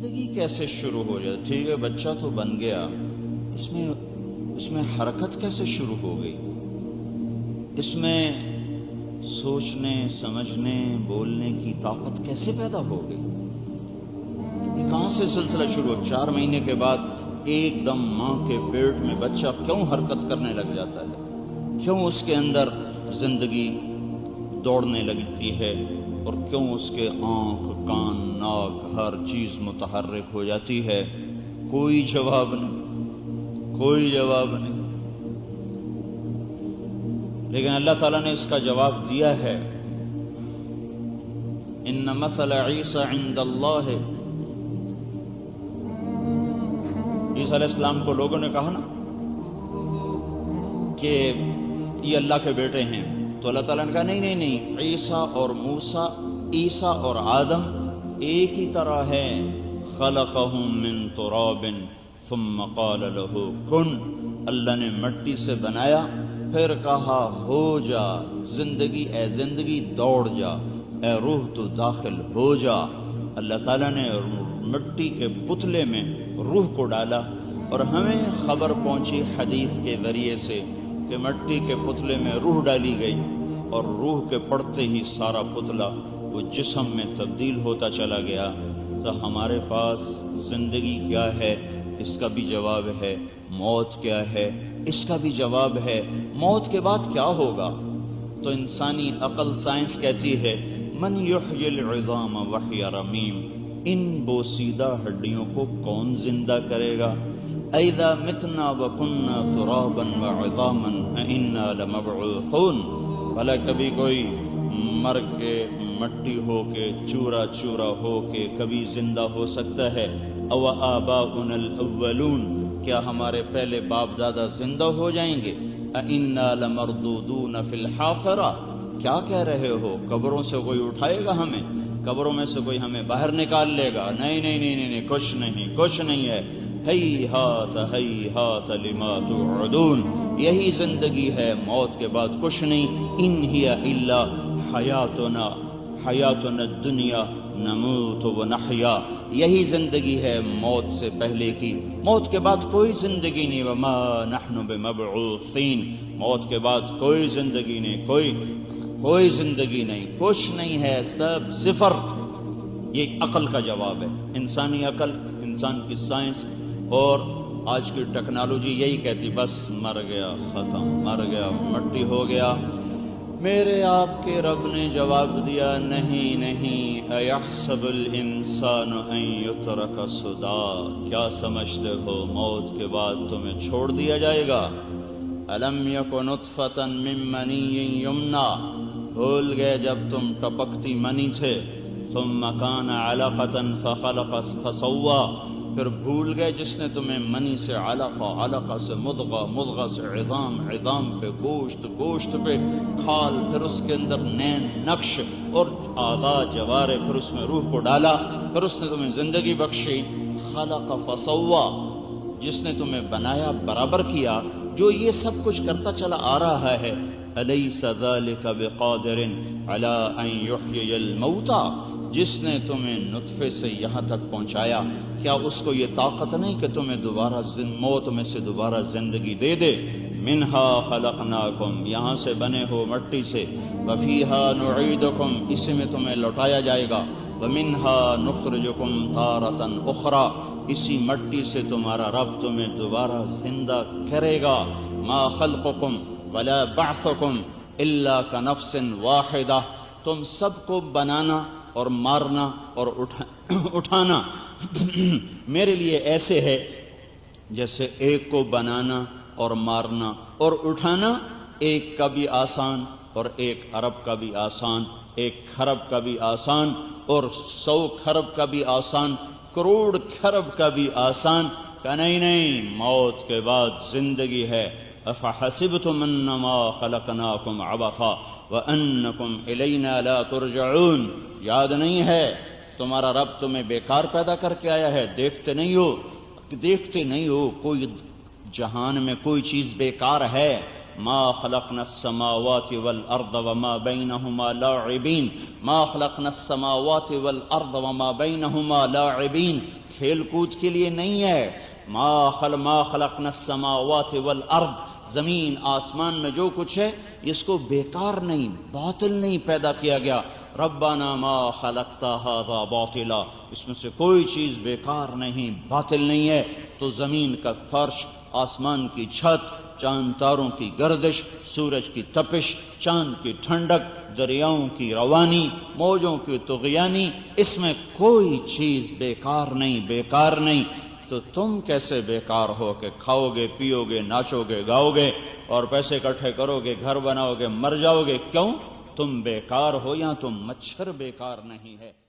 زندگی کیسے شروع ہو جائے؟ ٹھیک ہے بچہ تو بن گیا، اس میں حرکت کیسے شروع ہو گئی؟ اس میں سوچنے سمجھنے بولنے کی طاقت کیسے پیدا ہو گئی؟ کہاں سے سلسلہ شروع ہو؟ 4 مہینے کے بعد ایک دم ماں کے پیٹ میں بچہ کیوں حرکت کرنے لگ جاتا ہے؟ کیوں اس کے اندر زندگی دوڑنے لگتی ہے؟ اور کیوں اس کے آنکھ کان ناک ہر چیز متحرک ہو جاتی ہے؟ کوئی جواب نہیں، کوئی جواب نہیں۔ لیکن اللہ تعالیٰ نے اس کا جواب دیا ہے۔ ان مثل عیسی عند اللہ، عیسیٰ علیہ السلام کو لوگوں نے کہا نا کہ یہ اللہ کے بیٹے ہیں، تو اللہ تعالیٰ نے کہا نہیں نہیں نہیں، عیسیٰ اور موسیٰ، عیسیٰ اور آدم ایک ہی طرح ہے۔ خلقہم من تراب ثم قال له کن، اللہ نے مٹی سے بنایا پھر کہا ہو جا، زندگی اے زندگی دوڑ جا، اے روح تو داخل ہو جا۔ اللہ تعالیٰ نے مٹی کے پتلے میں روح کو ڈالا، اور ہمیں خبر پہنچی حدیث کے ذریعے سے کہ مٹی کے پتلے میں روح ڈالی گئی، اور روح کے پڑتے ہی سارا پتلا وہ جسم میں تبدیل ہوتا چلا گیا۔ تو ہمارے پاس زندگی کیا ہے اس کا بھی جواب ہے، موت کیا ہے اس کا بھی جواب ہے، موت کے بعد کیا ہوگا؟ تو انسانی عقل سائنس کہتی ہے من یحیی العظام وہی رمیم، ان بوسیدہ ہڈیوں کو کون زندہ کرے گا؟ اذا متنا وکنا ترابا وعظاما انا لمبعوثون، بھلا کبھی کوئی مر کے مٹی ہو کے چورا چورا ہو کے کبھی زندہ ہو سکتا ہے؟ او آباؤنا الاولون، کیا ہمارے پہلے باپ دادا زندہ ہو جائیں گے؟ انا لمردودون فی الحافرہ، کیا کہہ رہے ہو؟ قبروں سے کوئی اٹھائے گا ہمیں؟ قبروں میں سے کوئی ہمیں باہر نکال لے گا؟ نہیں نہیں نہیں نہیں، کچھ نہیں ہے۔ ہیہات لما توعدون، یہی زندگی ہے، موت کے بعد کچھ نہیں۔ ان ہی الا حیاتنا الدنیا نموت ونحیا، یہی زندگی ہے موت سے پہلے کی، موت کے بعد کوئی زندگی نہیں۔ وما نحن بمبعوثین، موت کے بعد کوئی زندگی نہیں، کوئی زندگی نہیں، کچھ نہیں ہے، سب صفر۔ یہ عقل کا جواب ہے، انسانی عقل، انسان کی سائنس اور آج کی ٹیکنالوجی یہی کہتی بس مر گیا، ختم، مر گیا، مٹی ہو گیا۔ میرے آپ کے رب نے جواب دیا نہیں نہیں، ایحسب الانسان ان یترک سدی، کیا سمجھتے ہو موت کے بعد تمہیں چھوڑ دیا جائے گا؟ الم یک نطفۃ من منی یمنی، بھول گئے جب تم ٹپکتی منی تھے، ثم کان علقۃ فخلق فسوی، پھر بھول گئے جس نے تمہیں منی سے علقہ، علقہ سے مضغہ، مضغہ سے عظام، عظام پہ گوشت، گوشت پہ کھال، پھر اس کے اندر نین نقش اور اعضاء جوارے، پھر اس میں روح کو ڈالا، پھر اس نے تمہیں زندگی بخشی۔ خلق فسوی، جس نے تمہیں بنایا، برابر کیا، جو یہ سب کچھ کرتا چلا آ رہا ہے۔ الیس ذلک بقادر علی ان یحیی الموتى، جس نے تمہیں نطفے سے یہاں تک پہنچایا، کیا اس کو یہ طاقت نہیں کہ تمہیں دوبارہ موت میں سے دوبارہ زندگی دے دے؟ منہا خلقناکم، یہاں سے بنے ہو مٹی سے، وفیہا نعیدکم، اسی میں تمہیں لوٹایا جائے گا، ومنہا نخرجکم تارۃ اخری، اسی مٹی سے تمہارا رب تمہیں دوبارہ زندہ کرے گا۔ ما خلقکم ولا بعثکم الا کنفس واحدہ، تم سب کو بنانا اور مارنا اور اٹھانا میرے لیے ایسے ہے جیسے ایک کو بنانا اور مارنا اور اٹھانا ایک کا بھی آسان اور 1 ارب کا بھی آسان، 1 خرب کا بھی آسان اور 100 خرب کا بھی آسان، کروڑ خرب کا بھی آسان۔ کہ نہیں، موت کے بعد زندگی ہے۔ افحسبتم انما خلقناکم عبثا وانکم الینا لا ترجعون، یاد نہیں ہے تمہارا رب تمہیں بیکار پیدا کر کے آیا ہے؟ دیکھتے نہیں ہو کوئی جہان میں کوئی چیز بیکار ہے؟ ما خلقنا السماوات والارض وما بینہما لاعبین، ما خلقنا السماوات والارض وما بینہما لاعبین، کھیل کود کے لیے نہیں ہے۔ ما خلقنا السماوات والارض، زمین آسمان میں جو کچھ ہے اس کو بیکار نہیں، باطل نہیں پیدا کیا گیا۔ ربنا ما خلقت هذا باطلا، اس میں سے کوئی چیز بیکار نہیں، باطل نہیں ہے۔ تو زمین کا فرش، آسمان کی چھت، چاند تاروں کی گردش، سورج کی تپش، چاند کی ٹھنڈک، دریاؤں کی روانی، موجوں کی طغیانی، اس میں کوئی چیز بیکار نہیں۔ تو تم کیسے بیکار ہو کہ کھاؤ گے، پیو گے، ناچو گے، گاؤ گے اور پیسے اکٹھے کرو گے، گھر بناؤ گے، مر جاؤ گے؟ کیوں؟ تم بیکار ہو یا تم مچھر بیکار نہیں ہے۔